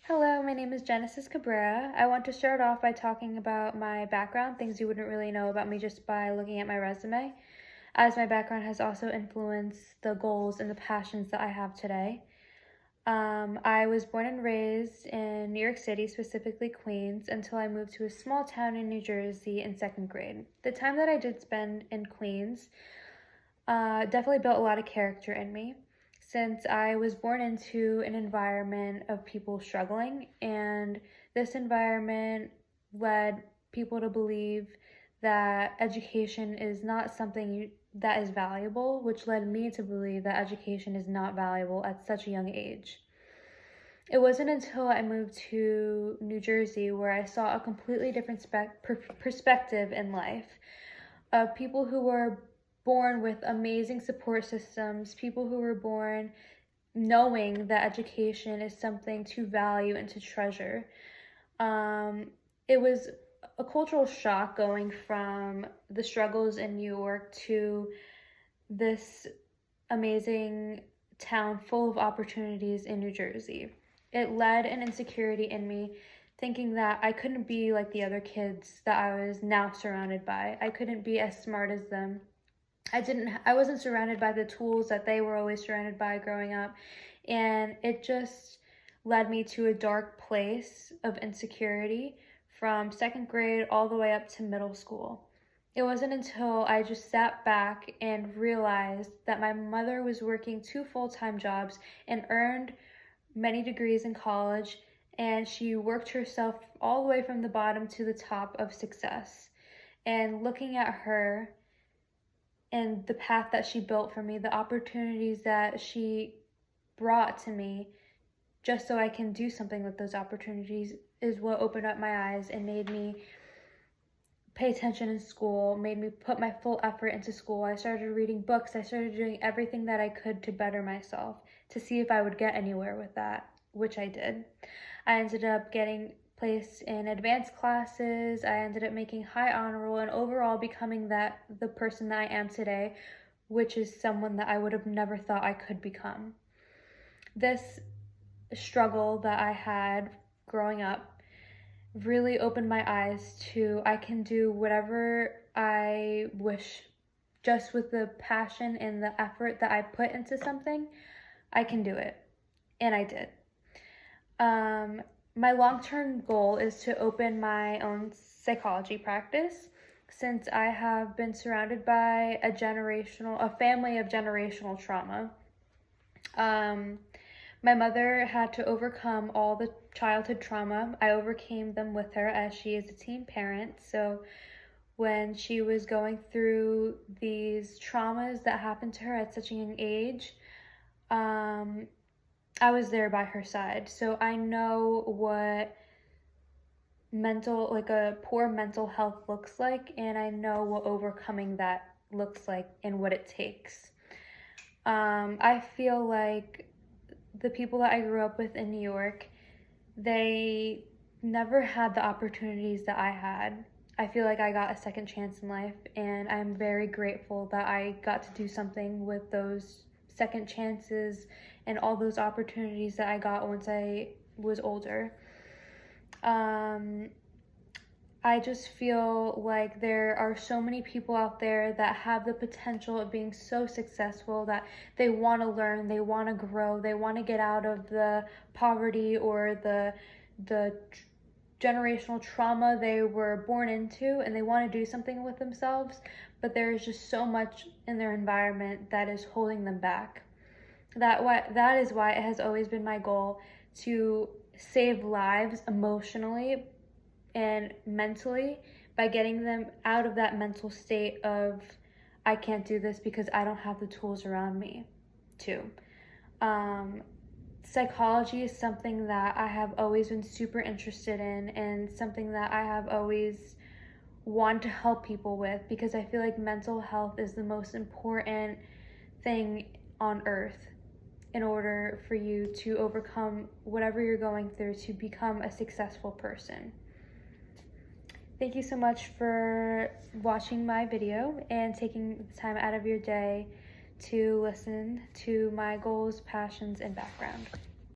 Hello, my name is Genesis Cabrera. I want to start off by talking about my background, things you wouldn't really know about me just by looking at my resume, as my background has also influenced the goals and the passions that I have today. I was born and raised in New York City, specifically Queens, until I moved to a small town in New Jersey in second grade. The time that I did spend in Queens definitely built a lot of character in me since I was born into an environment of people struggling, and this environment led people to believe that education is not something that is valuable, which led me to believe that education is not valuable at such a young age. It wasn't until I moved to New Jersey where I saw a completely different perspective in life of people who were born with amazing support systems, people who were born knowing that education is something to value and to treasure. It was a cultural shock going from the struggles in New York to this amazing town full of opportunities in New Jersey. It led an insecurity in me, thinking that I couldn't be like the other kids that I was now surrounded by. I couldn't be as smart as them. I wasn't surrounded by the tools that they were always surrounded by growing up, and it just led me to a dark place of insecurity from second grade all the way up to middle school. It wasn't until I just sat back and realized that my mother was working two full-time jobs and earned many degrees in college, and she worked herself all the way from the bottom to the top of success. And looking at her and the path that she built for me, the opportunities that she brought to me, just so I can do something with those opportunities, is what opened up my eyes and made me pay attention in school, made me put my full effort into school. I started reading books. I started doing everything that I could to better myself, to see if I would get anywhere with that, which I did. I ended up getting placed in advanced classes. I ended up making high honor roll and overall becoming the person that I am today, which is someone that I would have never thought I could become. This struggle that I had growing up really opened my eyes to I can do whatever I wish, just with the passion and the effort that I put into something. I can do it, and I did. My long-term goal is to open my own psychology practice, since I have been surrounded by a family of generational trauma. My mother had to overcome all the childhood trauma. I overcame them with her, as she is a teen parent. So when she was going through these traumas that happened to her at such a young age, I was there by her side. So I know what a poor mental health looks like, and I know what overcoming that looks like and what it takes. I feel like the people that I grew up with in New York, they never had the opportunities that I had. I feel like I got a second chance in life, and I'm very grateful that I got to do something with those second chances and all those opportunities that I got once I was older. I just feel like there are so many people out there that have the potential of being so successful, that they want to learn, they want to grow, they want to get out of the poverty or the generational trauma they were born into, and they want to do something with themselves, but there is just so much in their environment that is holding them back. That is why it has always been my goal to save lives emotionally and mentally, by getting them out of that mental state of I can't do this because I don't have the tools around me to. Psychology is something that I have always been super interested in, and something that I have always wanted to help people with, because I feel like mental health is the most important thing on earth in order for you to overcome whatever you're going through to become a successful person. Thank you so much for watching my video and taking the time out of your day to listen to my goals, passions, and background.